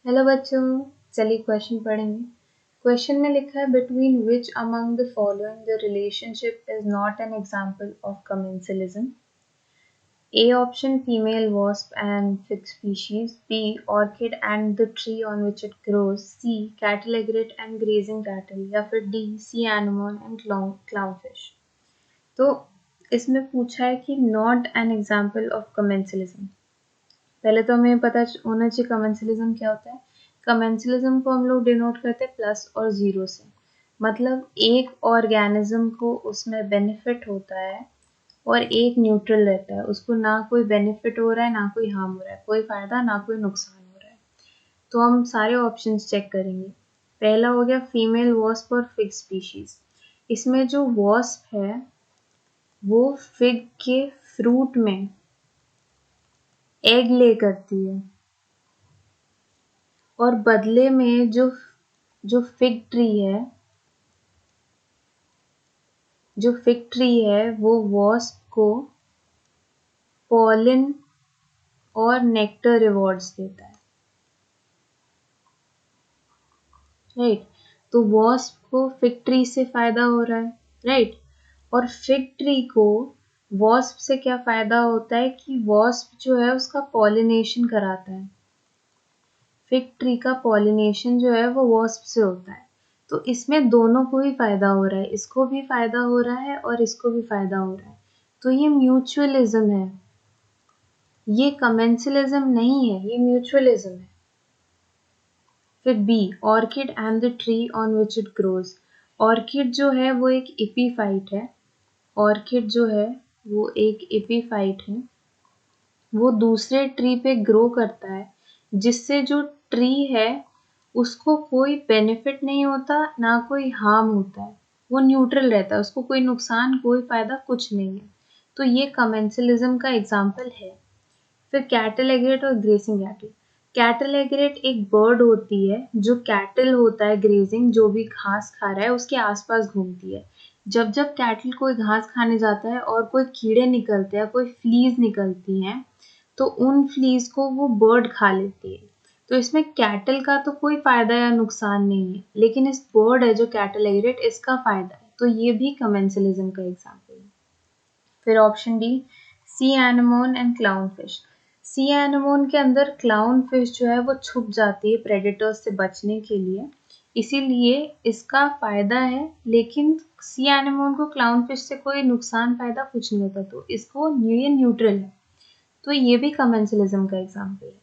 Hello बच्चों, चलिए question पढ़ेंगे। क्वेश्चन में लिखा है between which among the following the relationship is not an example of commensalism. A option female wasp and fig species, B orchid and the tree on which it grows, C cattle egret and grazing cattle या फिर D sea anemone and clownfish। तो इसमें पूछा है कि not an example of commensalism. पहले तो हमें पता होना चाहिए कमेंसलिज्म क्या होता है। कमेंसलिज्म को हम लोग डिनोट करते हैं प्लस और जीरो से, मतलब एक ऑर्गेनिज्म को उसमें बेनिफिट होता है और एक न्यूट्रल रहता है, उसको ना कोई बेनिफिट हो रहा है ना कोई हार्म हो रहा है, कोई फायदा ना कोई नुकसान हो रहा है। तो हम सारे ऑप्शंस चेक करेंगे। पहला हो गया फीमेल वॉस्प और फिग स्पीशीज। इसमें जो वॉस्प है वो फिग के फ्रूट में एग ले करती है और बदले में जो फिग ट्री है वो वॉस्प को पॉलन और नेक्टर रिवॉर्ड्स देता है, राइट। तो वॉस्प को फिग ट्री से फायदा हो रहा है, राइट। और फिग ट्री को वॉस्प से क्या फायदा होता है कि वॉस्प जो है उसका पॉलिनेशन कराता है। फिग ट्री का पॉलिनेशन जो है वो वॉस्प से होता है। तो इसमें दोनों को ही फायदा हो रहा है, इसको भी फायदा हो रहा है और इसको भी फायदा हो रहा है। तो ये म्यूचुअलिज्म है, ये कमेंसलिज्म नहीं है, ये म्यूचुअलिज्म है। फिर bee orchid and the tree on which it grows. Orchid जो है वो एक एपीफाइट है। ऑर्किड जो है वो एक एपीफाइट है, वो दूसरे ट्री पे ग्रो करता है, जिससे जो ट्री है उसको कोई बेनिफिट नहीं होता ना कोई हार्म होता है, वो न्यूट्रल रहता है, उसको कोई नुकसान कोई फायदा कुछ नहीं है। तो ये कमेंसलिज्म का एग्जाम्पल है। फिर कैटल एग्रेट और ग्रेसिंग कैटल। कैटल एग्रेट एक बर्ड होती है जो कैटल होता है, ग्रेजिंग जो भी घास खा रहा है उसके आसपास घूमती है। जब जब कैटल कोई घास खाने जाता है और कोई कीड़े निकलते हैं, कोई फ्लीज निकलती हैं, तो उन फ्लीज को वो बर्ड खा लेती है। तो इसमें कैटल का तो कोई फायदा या नुकसान नहीं है, लेकिन इस बर्ड है जो कैटल एग्रेट इसका फायदा है। तो ये भी कमेंसलिज्म का एग्जाम्पल है। फिर option D sea anemone and clown fish. Sea anemone के अंदर क्लाउन फिश जो है वो छुप जाती है प्रेडेटर्स से बचने के लिए, इसीलिए इसका फायदा है। लेकिन सी एनेमोन को क्लाउन फिश से कोई नुकसान फायदा कुछ नहीं होता, तो इसको ये न्यूट्रल है। तो ये भी कमेंसलिज्म का एग्जाम्पल है।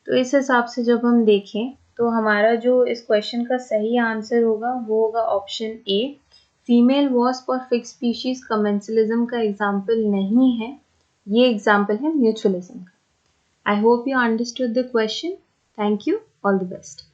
तो इस हिसाब से जब हम देखें तो हमारा जो इस क्वेश्चन का सही आंसर होगा वो होगा ऑप्शन ए। फीमेल वॉस्प और फिग स्पीशीज कमेंसलिज्म का एग्जाम्पल नहीं है, ये एग्जाम्पल है म्यूचुअलिज्म का। I hope you understood the question. Thank you, all the best.